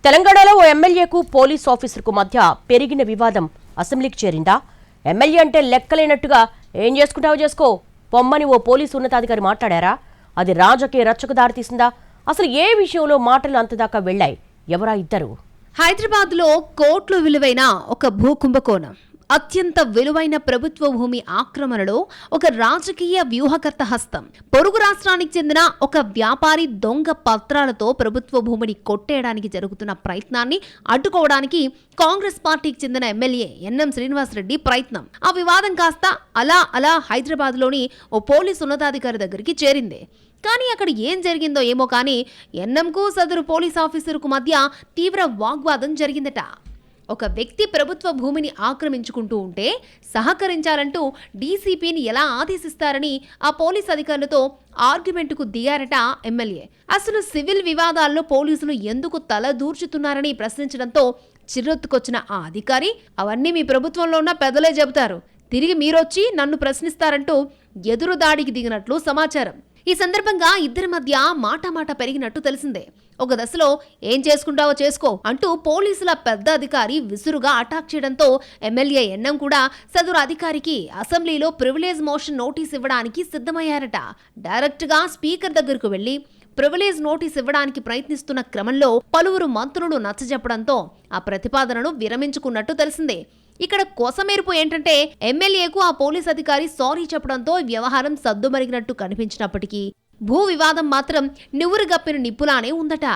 తెలంగాణలో ఓ ఎమ్మెల్యేకు పోలీస్ ఆఫీసర్కు మధ్య పెరిగిన వివాదం అసెంబ్లీకి చేరిందా? ఎమ్మెల్యే అంటే లెక్కలేనట్టుగా ఏం చేసుకుంటావో చేసుకో పొమ్మని ఓ పోలీసు ఉన్నతాధికారి మాట్లాడారా? అది రాజకీయ రచ్చకు దారితీసిందా? అసలు ఏ విషయంలో మాటలు అంతదాకా వెళ్లాయి? ఎవరా ఇద్దరు? హైదరాబాద్లో కోట్లు విలువైన ఒక భూ కుంభకోణం, అత్యంత విలువైన ప్రభుత్వ భూమి ఆక్రమణలో ఒక రాజకీయ వ్యూహకర్త హస్తం, పొరుగు రాష్ట్రానికి చెందిన ఒక వ్యాపారి దొంగ పత్రాలతో ప్రభుత్వ భూమిని కొట్టేయడానికి జరుగుతున్న ప్రయత్నాన్ని అడ్డుకోవడానికి కాంగ్రెస్ పార్టీకి చెందిన ఎమ్మెల్యే ఎన్ఎం శ్రీనివాసరెడ్డి ప్రయత్నం. ఆ వివాదం కాస్త అలా హైదరాబాద్లోని ఓ పోలీసు ఉన్నతాధికారి దగ్గరికి చేరింది. కానీ అక్కడ ఏం జరిగిందో ఏమో కానీ ఎన్ఎంకు సదరు పోలీస్ ఆఫీసర్కు మధ్య తీవ్ర వాగ్వాదం జరిగిందట. ఒక వ్యక్తి ప్రభుత్వ భూమిని ఆక్రమించుకుంటూ ఉంటే సహకరించాలంటూ డీసీపీని ఎలా ఆదేశిస్తారని ఆ పోలీస్ అధికారులతో ఆర్గ్యుమెంట్కు దిగారట ఎమ్మెల్యే. అసలు సివిల్ వివాదాల్లో పోలీసులు ఎందుకు తల దూర్చుతున్నారని ప్రశ్నించడంతో చిర్రెత్తుకొచ్చిన ఆ అధికారి, అవన్నీ మీ ప్రభుత్వంలో ఉన్న పెద్దలే చెబుతారు, తిరిగి మీరొచ్చి నన్ను ప్రశ్నిస్తారంటూ ఎదురు దాడికి దిగినట్లు సమాచారం. ఈ సందర్భంగా ఇద్దరి మధ్య మాట పెరిగినట్టు తెలిసిందే. ఒక దశలో ఏం చేసుకుంటావో చేసుకో అంటూ పోలీసుల పెద్ద అధికారి విసురుగా అటాక్ చేయడంతో ఎమ్మెల్యే ఎన్ఎం కూడా సదరు అధికారికి అసెంబ్లీలో ప్రివిలేజ్ మోషన్ నోటీస్ ఇవ్వడానికి సిద్ధమయ్యారట. డైరెక్ట్ గా స్పీకర్ దగ్గరకు వెళ్లి ప్రివిలేజ్ నోటీస్ ఇవ్వడానికి ప్రయత్నిస్తున్న క్రమంలో పలువురు మంత్రులు నచ్చజెప్పడంతో ఆ ప్రతిపాదనను విరమించుకున్నట్టు తెలిసిందే. ఇక్కడ కొసమేర్పు ఏంటంటే ఎమ్మెల్యేకు ఆ పోలీస్ అధికారి సారీ చెప్పడంతో వ్యవహారం సద్దుమరిగినట్టు కనిపించినప్పటికీ భూ వివాదం మాత్రం నివురుగప్పిన నిప్పులానే ఉందట.